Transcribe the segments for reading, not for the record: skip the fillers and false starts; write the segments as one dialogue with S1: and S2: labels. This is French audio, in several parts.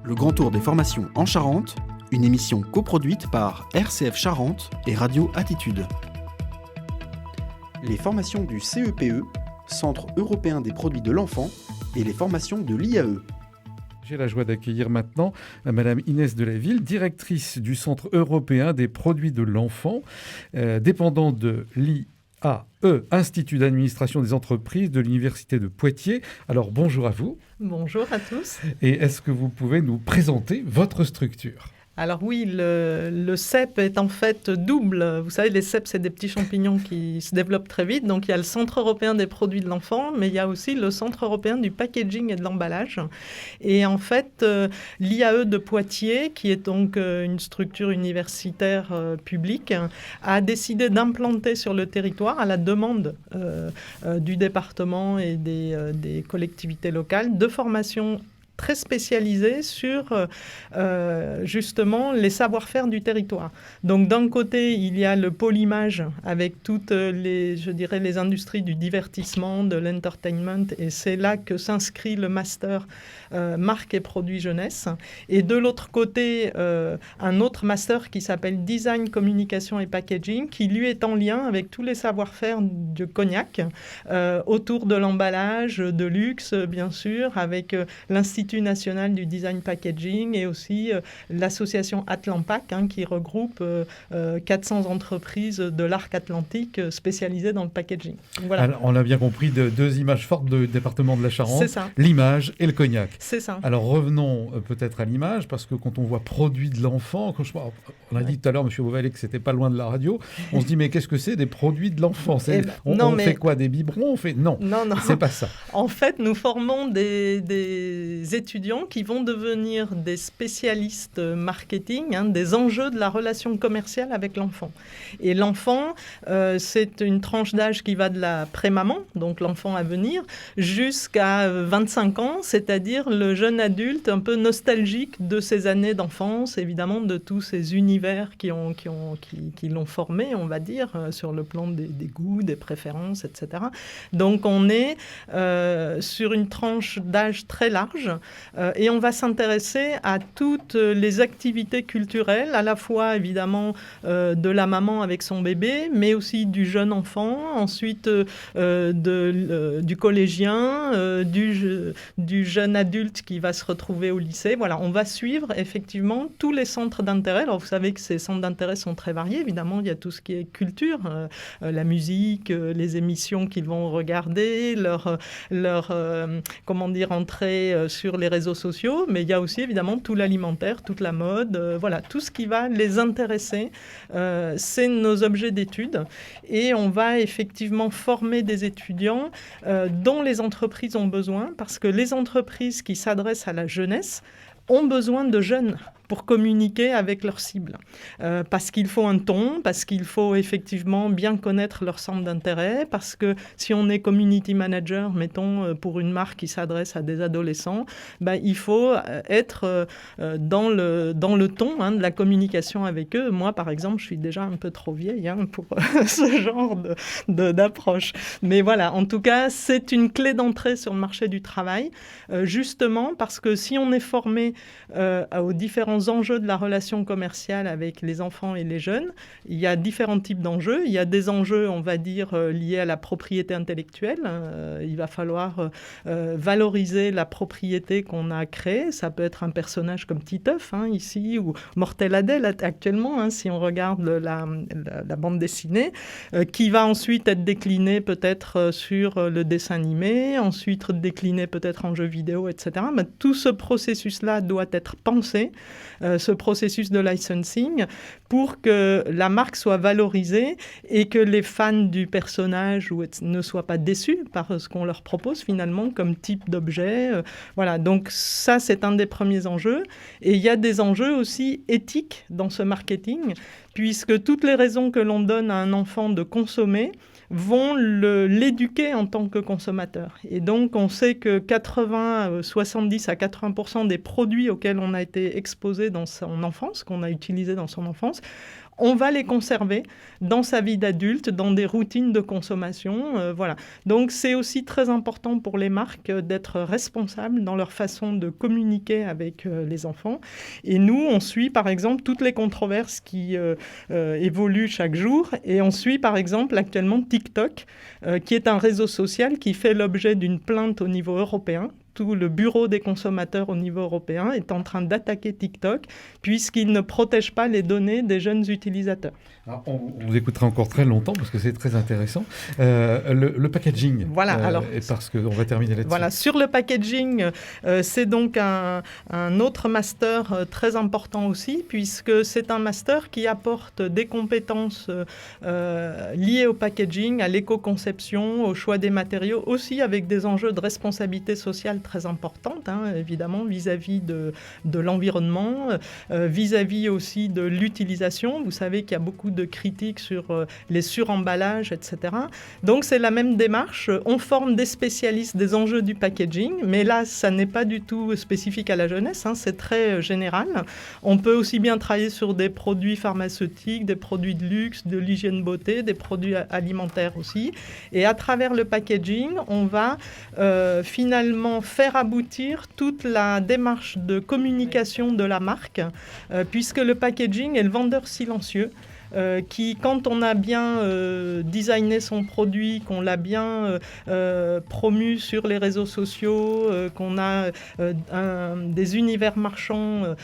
S1: Le Grand Tour des formations en Charente, une émission coproduite par RCF Charente et Radio Attitude. Les formations du CEPE, Centre européen des produits de l'enfant, et les formations de l'IAE.
S2: J'ai la joie d'accueillir maintenant Madame Inès Delaville, directrice du Centre européen des produits de l'enfant, dépendant de l'IAE, Institut d'administration des entreprises de l'Université de Poitiers. Alors bonjour à vous.
S3: Bonjour à tous.
S2: Et est-ce que vous pouvez nous présenter votre structure ?
S3: Alors oui, le cep est en fait double. Vous savez, les ceps, c'est des petits champignons qui se développent très vite. Donc il y a le Centre européen des produits de l'enfant, mais il y a aussi le Centre européen du packaging et de l'emballage. Et en fait, l'IAE de Poitiers, qui est donc une structure universitaire publique, a décidé d'implanter sur le territoire, à la demande du département et des collectivités locales, deux formations très spécialisé sur justement les savoir-faire du territoire. Donc d'un côté, il y a le pôle image avec toutes les industries du divertissement, de l'entertainment, et c'est là que s'inscrit le master marque et produits jeunesse. Et de l'autre côté, un autre master qui s'appelle design, communication et packaging, qui lui est en lien avec tous les savoir-faire du cognac, autour de l'emballage, de luxe bien sûr, avec l'Institut national du design packaging et aussi l'association Atlampac qui regroupe 400 entreprises de l'arc atlantique spécialisées dans le packaging. Voilà.
S2: Alors, on a bien compris deux images fortes du département de la Charente,
S3: c'est ça.
S2: L'image et le cognac.
S3: C'est ça.
S2: Alors revenons peut-être à l'image, parce que quand on voit produits de l'enfant, on a dit tout à l'heure, M. Beauvalet, que c'était pas loin de la radio, on se dit mais qu'est-ce que c'est des produits de l'enfant ? On fait quoi, des biberons ? Non, c'est pas ça.
S3: En fait, nous formons des étudiants qui vont devenir des spécialistes marketing, des enjeux de la relation commerciale avec l'enfant. Et l'enfant, c'est une tranche d'âge qui va de la pré-maman, donc l'enfant à venir, jusqu'à 25 ans, c'est-à-dire le jeune adulte un peu nostalgique de ses années d'enfance, évidemment de tous ces univers qui l'ont formé, on va dire, sur le plan des goûts, des préférences, etc. Donc on est sur une tranche d'âge très large et on va s'intéresser à toutes les activités culturelles, à la fois évidemment de la maman avec son bébé, mais aussi du jeune enfant, ensuite du collégien, du jeune adulte qui va se retrouver au lycée. Voilà, on va suivre effectivement tous les centres d'intérêt. Alors vous savez que ces centres d'intérêt sont très variés. Évidemment, il y a tout ce qui est culture, la musique, les émissions qu'ils vont regarder, leur entrée sur les réseaux sociaux, mais il y a aussi évidemment tout l'alimentaire, toute la mode, voilà, tout ce qui va les intéresser. C'est nos objets d'études et on va effectivement former des étudiants dont les entreprises ont besoin, parce que les entreprises qui s'adressent à la jeunesse ont besoin de jeunes pour communiquer avec leurs cibles. Parce qu'il faut un ton, parce qu'il faut effectivement bien connaître leur centre d'intérêt, parce que si on est community manager, mettons, pour une marque qui s'adresse à des adolescents, il faut être dans le ton de la communication avec eux. Moi, par exemple, je suis déjà un peu trop vieille pour ce genre d'approche. Mais voilà, en tout cas, c'est une clé d'entrée sur le marché du travail, justement parce que si on est formé aux différents enjeux de la relation commerciale avec les enfants et les jeunes, il y a différents types d'enjeux. Il y a des enjeux, on va dire, liés à la propriété intellectuelle. Il va falloir valoriser la propriété qu'on a créée. Ça peut être un personnage comme Titeuf, ici, ou Mortel Adèle actuellement, si on regarde la bande dessinée, qui va ensuite être déclinée peut-être sur le dessin animé, ensuite déclinée peut-être en jeu vidéo, etc. Mais tout ce processus-là doit être pensé, ce processus de licensing, pour que la marque soit valorisée et que les fans du personnage ne soient pas déçus par ce qu'on leur propose finalement comme type d'objet. Voilà, donc ça c'est un des premiers enjeux. Et il y a des enjeux aussi éthiques dans ce marketing, puisque toutes les raisons que l'on donne à un enfant de consommer vont l'éduquer en tant que consommateur. Et donc, on sait que 70 à 80% des produits auxquels on a été exposé dans son enfance, qu'on a utilisé dans son enfance, on va les conserver dans sa vie d'adulte, dans des routines de consommation. Voilà. Donc, c'est aussi très important pour les marques d'être responsables dans leur façon de communiquer avec les enfants. Et nous, on suit, par exemple, toutes les controverses qui évoluent chaque jour. Et on suit, par exemple, actuellement TikTok, qui est un réseau social qui fait l'objet d'une plainte au niveau européen. Tout le bureau des consommateurs au niveau européen est en train d'attaquer TikTok puisqu'il ne protège pas les données des jeunes utilisateurs.
S2: Alors, on vous écoutera encore très longtemps parce que c'est très intéressant. Le packaging,
S3: voilà,
S2: parce qu'on va terminer là-dessus.
S3: Voilà, sur le packaging, c'est donc un autre master très important aussi, puisque c'est un master qui apporte des compétences liées au packaging, à l'éco-conception, au choix des matériaux, aussi avec des enjeux de responsabilité sociale très importantes, évidemment, vis-à-vis de l'environnement, vis-à-vis aussi de l'utilisation. Vous savez qu'il y a beaucoup de critiques sur les suremballages, etc. Donc, c'est la même démarche. On forme des spécialistes des enjeux du packaging, mais là, ça n'est pas du tout spécifique à la jeunesse, c'est très général. On peut aussi bien travailler sur des produits pharmaceutiques, des produits de luxe, de l'hygiène beauté, des produits alimentaires aussi. Et à travers le packaging, on va finalement faire aboutir toute la démarche de communication de la marque, puisque le packaging est le vendeur silencieux. Qui, quand on a bien designé son produit, qu'on l'a bien promu sur les réseaux sociaux, qu'on a des univers marchands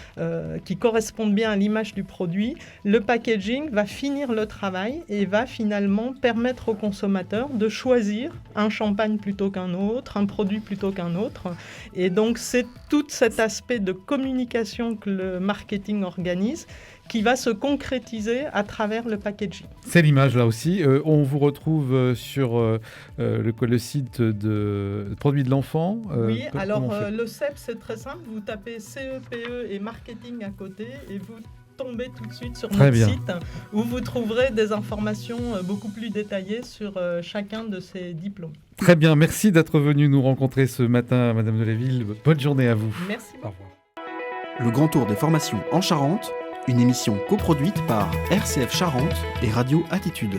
S3: qui correspondent bien à l'image du produit, le packaging va finir le travail et va finalement permettre aux consommateurs de choisir un champagne plutôt qu'un autre, un produit plutôt qu'un autre. Et donc, c'est tout cet aspect de communication que le marketing organise qui va se concrétiser à travers le packaging.
S2: C'est l'image là aussi. On vous retrouve sur le site de Produits de l'enfant.
S3: Oui, alors le CEP, c'est très simple. Vous tapez CEPE et marketing à côté et vous tombez tout de suite sur notre site où vous trouverez des informations beaucoup plus détaillées sur chacun de ces diplômes.
S2: Très bien, merci d'être venu nous rencontrer ce matin, Madame de la Ville. Bonne journée à vous.
S3: Merci.
S2: Au revoir.
S1: Le Grand Tour des formations en Charente, une émission coproduite par RCF Charente et Radio Attitude.